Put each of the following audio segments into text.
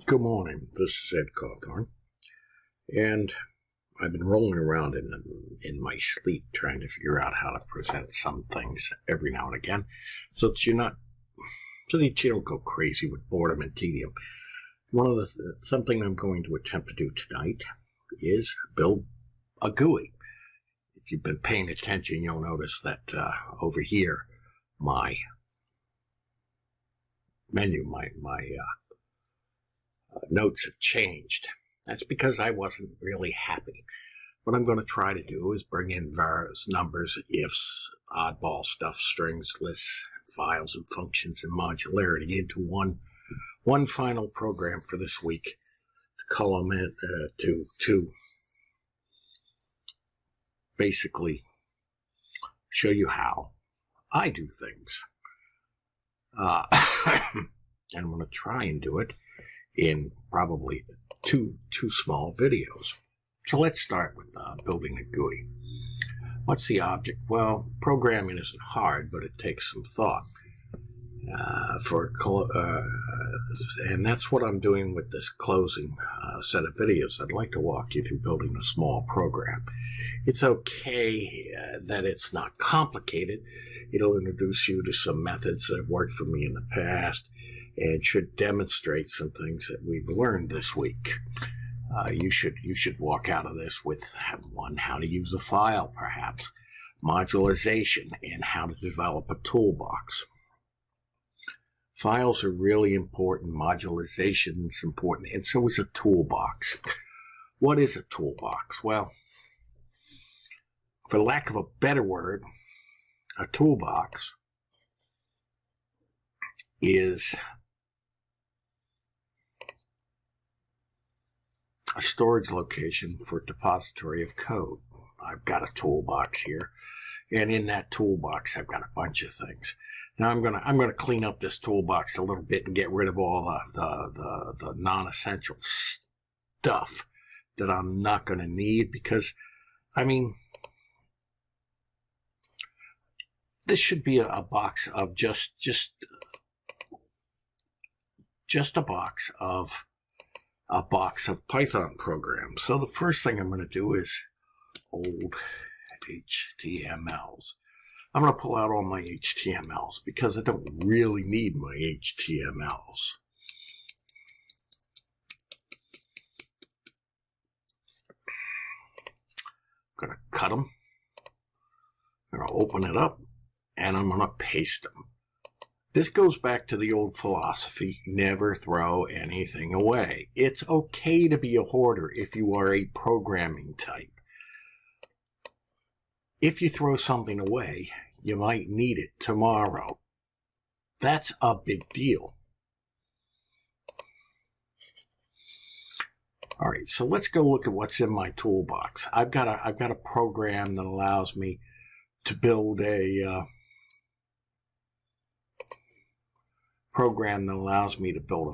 Good morning, this is Ed Cawthorn, and I've been rolling around in my sleep trying to figure out how to present some things every now and again so that you don't go crazy with boredom and tedium. Something I'm going to attempt to do tonight is build a GUI. If you've been paying attention, you'll notice that over here, my menu, my notes have changed. That's because I wasn't really happy. What I'm going to try to do is bring in various numbers, ifs, oddball stuff, strings, lists, files, and functions, and modularity into one final program for this week to culminate to basically show you how I do things. And I'm going to try and do it in probably two small videos. So let's start with building a GUI. What's the object? Well, programming isn't hard, but it takes some thought. And that's what I'm doing with this closing set of videos. I'd like to walk you through building a small program. It's okay that it's not complicated. It'll introduce you to some methods that have worked for me in the past and should demonstrate some things that we've learned this week. You should walk out of this with how to use a file, perhaps, modularization, and how to develop a toolbox. Files are really important. Modularization is important, and so is a toolbox. What is a toolbox? Well, for lack of a better word, a toolbox is a storage location for a depository of code. I've got a toolbox here, and in that toolbox I've got a bunch of things. Now I'm gonna clean up this toolbox a little bit and get rid of all the non-essential stuff that I'm not going to need, because I mean, this should be a box of just a box of Python programs. So the first thing I'm going to do is old HTMLs. I'm going to pull out all my HTMLs because I don't really need my HTMLs. I'm going to cut them. I'm going to open it up, and I'm going to paste them. This goes back to the old philosophy, never throw anything away. It's okay to be a hoarder if you are a programming type. If you throw something away, you might need it tomorrow. That's a big deal. All right, so let's go look at what's in my toolbox. I've got a program that allows me to build a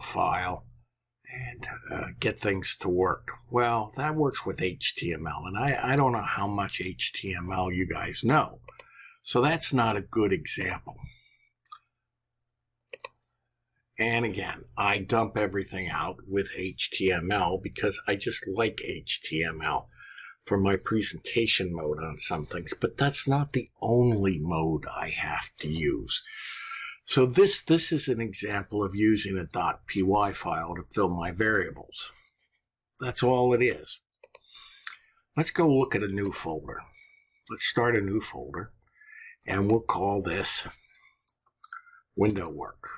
file and get things to work. Well, that works with HTML, and I don't know how much HTML you guys know, so that's not a good example. And again, I dump everything out with HTML because I just like HTML for my presentation mode on some things, but that's not the only mode I have to use. So this is an example of using a .py file to fill my variables. That's all it is. Let's go look at a new folder. Let's start a new folder, and we'll call this window work.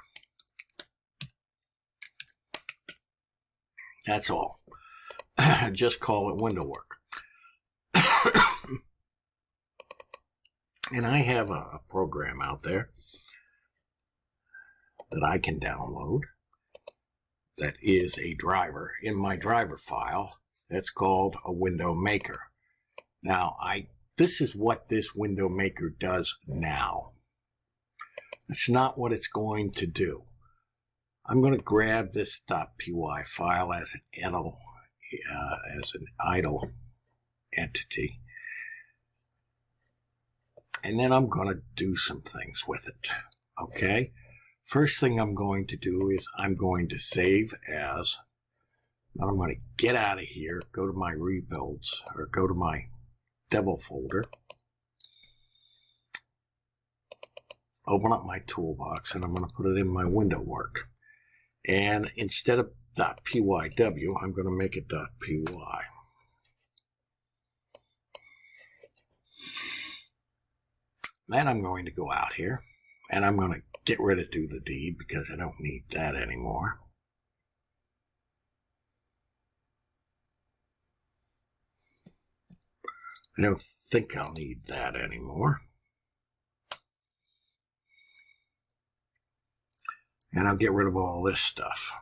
That's all. Just call it window work. And I have a program out there that I can download that is a driver in my driver file that's called a window maker. Now, this is what this window maker does now. It's not what it's going to do. I'm going to grab this .py file as an idle entity, and then I'm going to do some things with it. Okay? First thing I'm going to do is I'm going to save as Now I'm going to get out of here, go to my rebuilds, or go to my devil folder, open up my toolbox, and I'm going to put it in my window work. And instead of .pyw, I'm going to make it .py. Then I'm going to go out here, and I'm going to get rid of do the deed because I don't need that anymore. I don't think I'll need that anymore. And I'll get rid of all this stuff.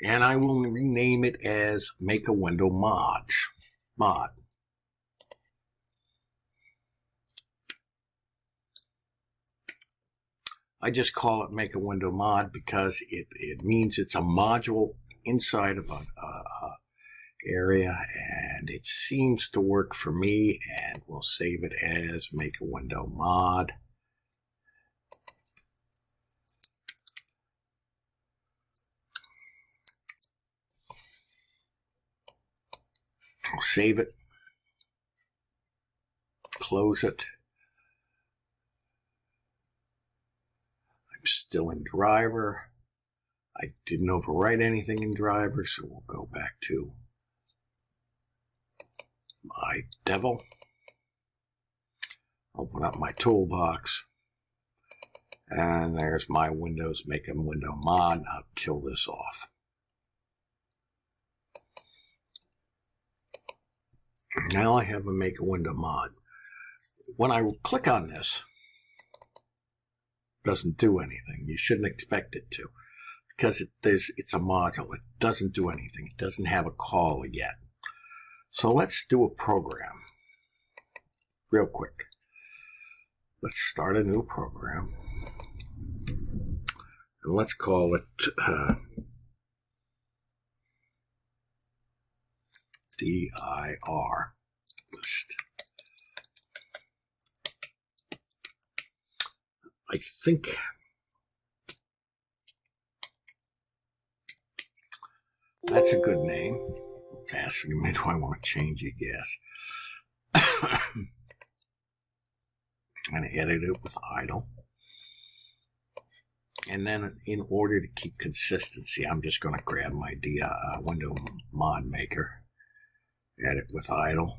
And I will rename it as Make a Window Mod. I just call it Make a Window Mod because it means it's a module inside of an area, and it seems to work for me, and we'll save it as Make a Window Mod. I'll save it, close it. I'm still in driver. I didn't overwrite anything in driver, so we'll go back to my devil. Open up my toolbox. And there's my Windows Make a Window Mod. I'll kill this off. Now I have a Make a Window Mod. When I click on this, it doesn't do anything. You shouldn't expect it to, because it's a module. It doesn't do anything. It doesn't have a call yet. So let's do a program real quick. Let's start a new program. And let's call it dir list. I think that's a good name. It's asking me, do I want to change it? Yes. I'm going to edit it with idle. And then in order to keep consistency, I'm just going to grab my window mod maker, edit with idle.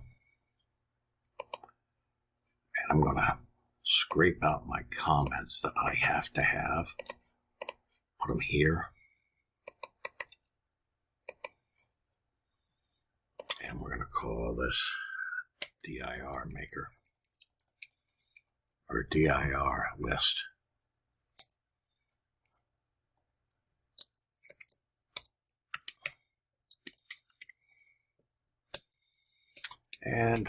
And I'm going to scrape out my comments that I have to have, put them here. And we're going to call this dir maker, or dir list. And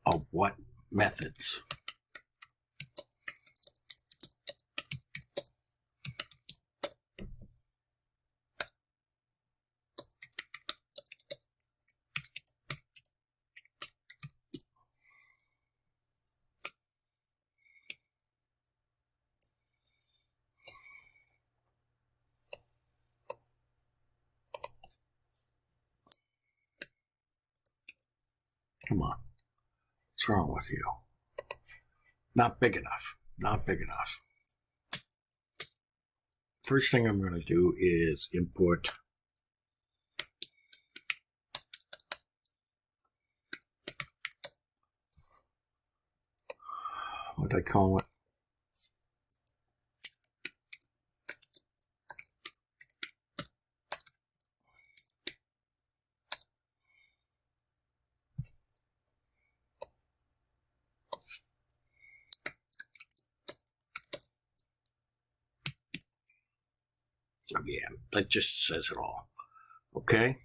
of what methods? Come on. What's wrong with you? Not big enough. Not big enough. First thing I'm going to do is import what do I call it? Again, that just says it all. Okay?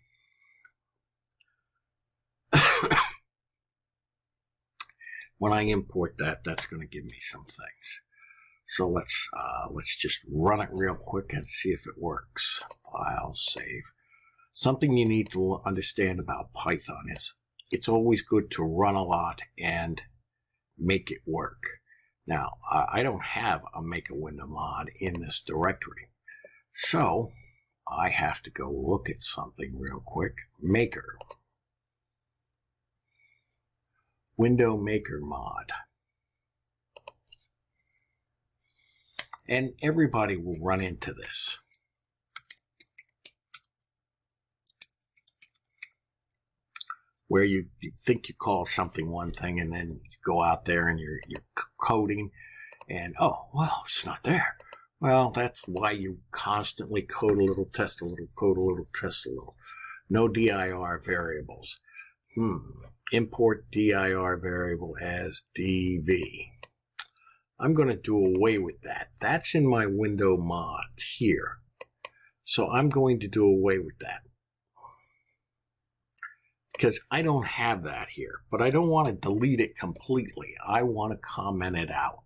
When I import that, that's going to give me some things. So let's just run it real quick and see if it works. File, save. Something you need to understand about Python is it's always good to run a lot and make it work. Now, I don't have a make a window mod in this directory. So I have to go look at something real quick. Maker. Window Maker mod. And everybody will run into this. Where you think you call something one thing and then you go out there and you're coding and, oh, well, it's not there. Well, that's why you constantly code a little, test a little, code a little, test a little. No dir variables. Import dir variable as dv. I'm going to do away with that. That's in my window mod here. So I'm going to do away with that. Because I don't have that here. But I don't want to delete it completely. I want to comment it out.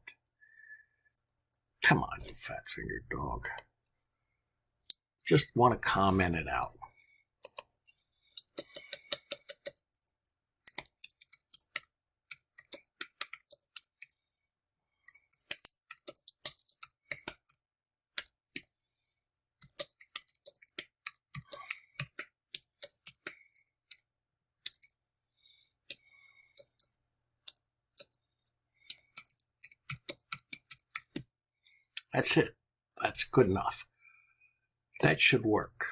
Come on, you fat-fingered dog. Just want to comment it out. That's it. That's good enough. That should work.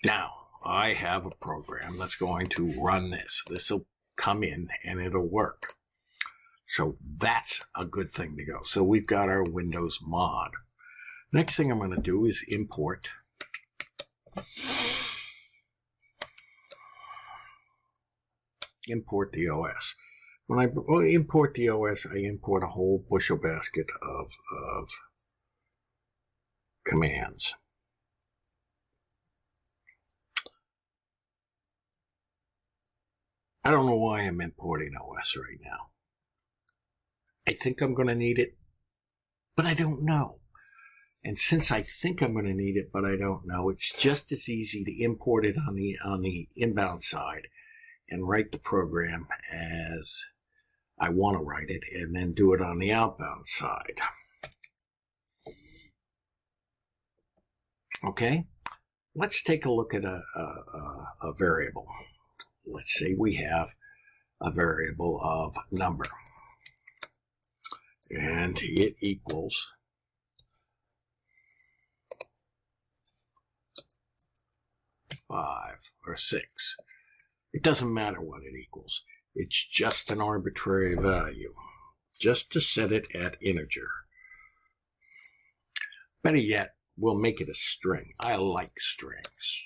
Now, I have a program that's going to run this. This will come in and it'll work. So that's a good thing to go. So we've got our Windows mod. Next thing I'm going to do is import the OS. When I import the OS, I import a whole bushel basket of commands. I don't know why I'm importing OS right now. I think I'm going to need it, but I don't know. And since I think I'm going to need it, but I don't know, it's just as easy to import it on the inbound side and write the program as I want to write it, and then do it on the outbound side. Okay, let's take a look at a variable. Let's say we have a variable of number, and it equals five or 6. It doesn't matter what it equals. It's just an arbitrary value, just to set it at integer. Better yet, we'll make it a string. I like strings.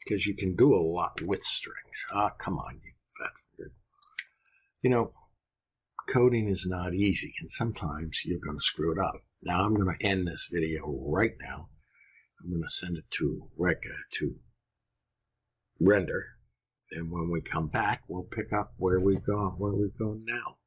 Because you can do a lot with strings. Ah, come on, you fat fingers. You know, coding is not easy, and sometimes you're going to screw it up. Now I'm going to end this video right now. I'm going to send it to render, and when we come back, we'll pick up where we've gone now.